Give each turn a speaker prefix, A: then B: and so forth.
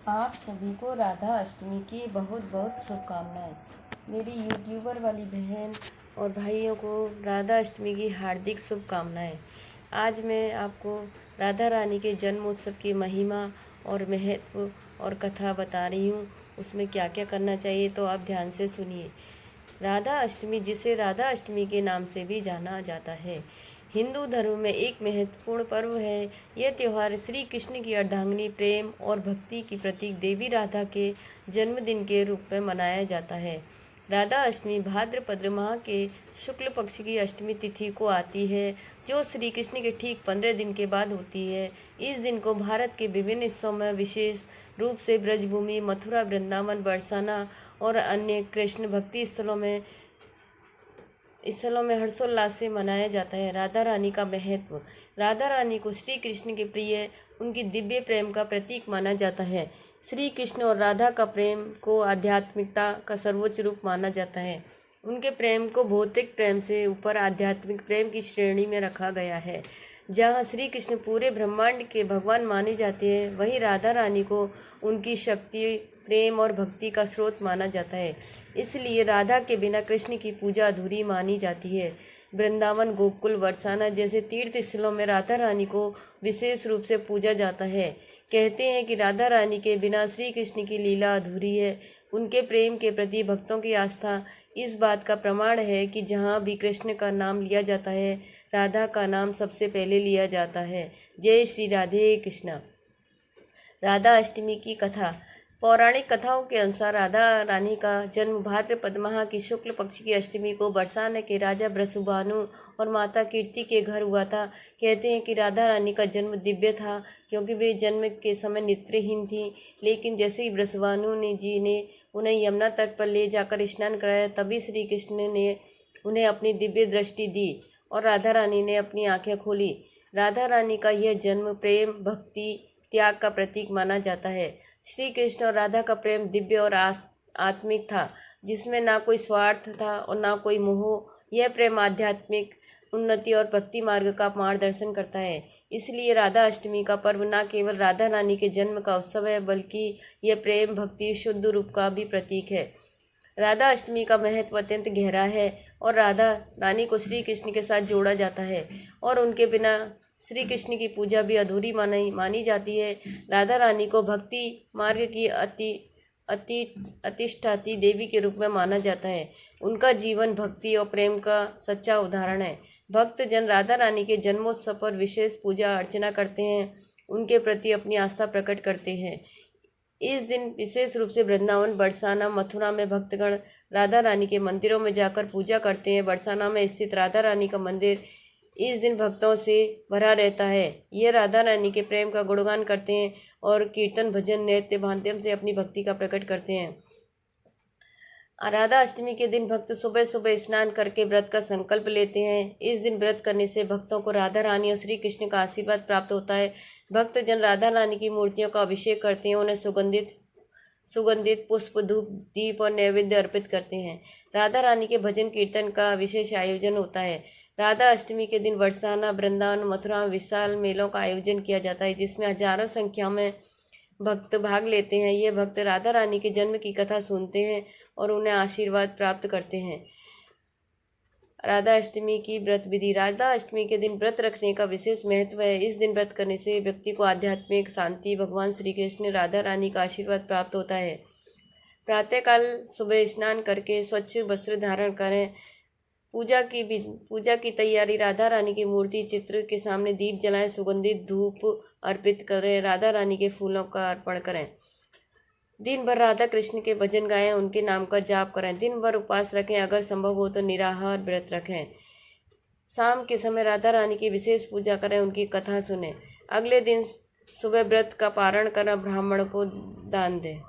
A: आप सभी को राधा अष्टमी की बहुत बहुत शुभकामनाएं। मेरी यूट्यूबर वाली बहन और भाइयों को राधा अष्टमी की हार्दिक शुभकामनाएं। आज मैं आपको राधा रानी के जन्म उत्सव की महिमा और महत्व और कथा बता रही हूँ। उसमें क्या क्या करना चाहिए तो आप ध्यान से सुनिए। राधा अष्टमी, जिसे राधा अष्टमी के नाम से भी जाना जाता है, हिंदू धर्म में एक महत्वपूर्ण पर्व है। यह त्यौहार श्री कृष्ण की अर्धांगिनी प्रेम और भक्ति की प्रतीक देवी राधा के जन्मदिन के रूप में मनाया जाता है। राधा अष्टमी भाद्रपद माह के शुक्ल पक्ष की अष्टमी तिथि को आती है, जो श्री कृष्ण के ठीक 15 दिन के बाद होती है। इस दिन को भारत के विभिन्न हिस्सों में, विशेष रूप से ब्रजभूमि, मथुरा, वृंदावन, बरसाना और अन्य कृष्ण भक्ति स्थलों में हर्षोल्लास से मनाया जाता है। राधा रानी का महत्व। राधा रानी को श्री कृष्ण के प्रिय, उनकी दिव्य प्रेम का प्रतीक माना जाता है। श्री कृष्ण और राधा का प्रेम को आध्यात्मिकता का सर्वोच्च रूप माना जाता है। उनके प्रेम को भौतिक प्रेम से ऊपर आध्यात्मिक प्रेम की श्रेणी में रखा गया है। जहाँ श्री कृष्ण पूरे ब्रह्मांड के भगवान माने जाते हैं, वहीं राधा रानी को उनकी शक्ति, प्रेम और भक्ति का स्रोत माना जाता है। इसलिए राधा के बिना कृष्ण की पूजा अधूरी मानी जाती है। वृंदावन, गोकुल, बरसाना जैसे तीर्थ स्थलों में राधा रानी को विशेष रूप से पूजा जाता है। कहते हैं कि राधा रानी के बिना श्री कृष्ण की लीला अधूरी है। उनके प्रेम के प्रति भक्तों की आस्था इस बात का प्रमाण है कि जहाँ भी कृष्ण का नाम लिया जाता है, राधा का नाम सबसे पहले लिया जाता है। जय श्री राधे कृष्णा। राधा अष्टमी की कथा। पौराणिक कथाओं के अनुसार राधा रानी का जन्म भाद्रपद माह की शुक्ल पक्ष की अष्टमी को बरसाना के राजा वृषभानु और माता कीर्ति के घर हुआ था। कहते हैं कि राधा रानी का जन्म दिव्य था, क्योंकि वे जन्म के समय नेत्रहीन थी। लेकिन जैसे ही वृषभानु ने उन्हें यमुना तट पर ले जाकर स्नान कराया, तभी श्री कृष्ण ने उन्हें अपनी दिव्य दृष्टि दी और राधा रानी ने अपनी आंखें खोली। राधा रानी का यह जन्म प्रेम, भक्ति, त्याग का प्रतीक माना जाता है। श्री कृष्ण और राधा का प्रेम दिव्य और आत्मिक था, जिसमें ना कोई स्वार्थ था और ना कोई मोह। यह प्रेम आध्यात्मिक उन्नति और भक्ति मार्ग का मार्गदर्शन करता है। इसलिए राधा अष्टमी का पर्व न केवल राधा रानी के जन्म का उत्सव है, बल्कि यह प्रेम, भक्ति, शुद्ध रूप का भी प्रतीक है। राधा अष्टमी का महत्व अत्यंत गहरा है और राधा रानी को श्री कृष्ण के साथ जोड़ा जाता है और उनके बिना श्री कृष्ण की पूजा भी अधूरी मानी जाती है। राधा रानी को भक्ति मार्ग की अधिष्ठात्री देवी के रूप में माना जाता है। उनका जीवन भक्ति और प्रेम का सच्चा उदाहरण है। भक्त जन राधा रानी के जन्मोत्सव पर विशेष पूजा अर्चना करते हैं, उनके प्रति अपनी आस्था प्रकट करते हैं। इस दिन विशेष रूप से वृंदावन, बरसाना, मथुरा में भक्तगण राधा रानी के मंदिरों में जाकर पूजा करते हैं। बरसाना में स्थित राधा रानी का मंदिर इस दिन भक्तों से भरा रहता है। ये राधा रानी के प्रेम का गुणगान करते हैं और कीर्तन, भजन, नृत्य माध्यम से अपनी भक्ति का प्रकट करते हैं। राधा अष्टमी के दिन भक्त सुबह सुबह स्नान करके व्रत का संकल्प लेते हैं। इस दिन व्रत करने से भक्तों को राधा रानी और श्री कृष्ण का आशीर्वाद प्राप्त होता है। भक्त जन राधा रानी की मूर्तियों का अभिषेक करते हैं, उन्हें सुगंधित पुष्प, धूप, दीप और नैवेद्य अर्पित करते हैं। राधा रानी के भजन कीर्तन का विशेष आयोजन होता है। राधा अष्टमी के दिन बरसाना, वृंदावन, मथुरा में विशाल मेलों का आयोजन किया जाता है, जिसमें हजारों संख्या में भक्त भाग लेते हैं। ये भक्त राधा रानी के जन्म की कथा सुनते हैं और उन्हें आशीर्वाद प्राप्त करते हैं। राधा अष्टमी की व्रत विधि। राधा अष्टमी के दिन व्रत रखने का विशेष महत्व है। इस दिन व्रत करने से व्यक्ति को आध्यात्मिक शांति, भगवान श्री कृष्ण, राधा रानी का आशीर्वाद प्राप्त होता है। प्रातःकाल सुबह स्नान करके स्वच्छ वस्त्र धारण करें। पूजा की तैयारी। राधा रानी की मूर्ति चित्र के सामने दीप जलाएं, सुगंधित धूप अर्पित करें, राधा रानी के फूलों का अर्पण करें। दिन भर राधा कृष्ण के भजन गाएं, उनके नाम का जाप करें। दिन भर उपवास रखें, अगर संभव हो तो निराहार व्रत रखें। शाम के समय राधा रानी की विशेष पूजा करें, उनकी कथा सुनें। अगले दिन सुबह व्रत का पारण कर ब्राह्मण को दान दें।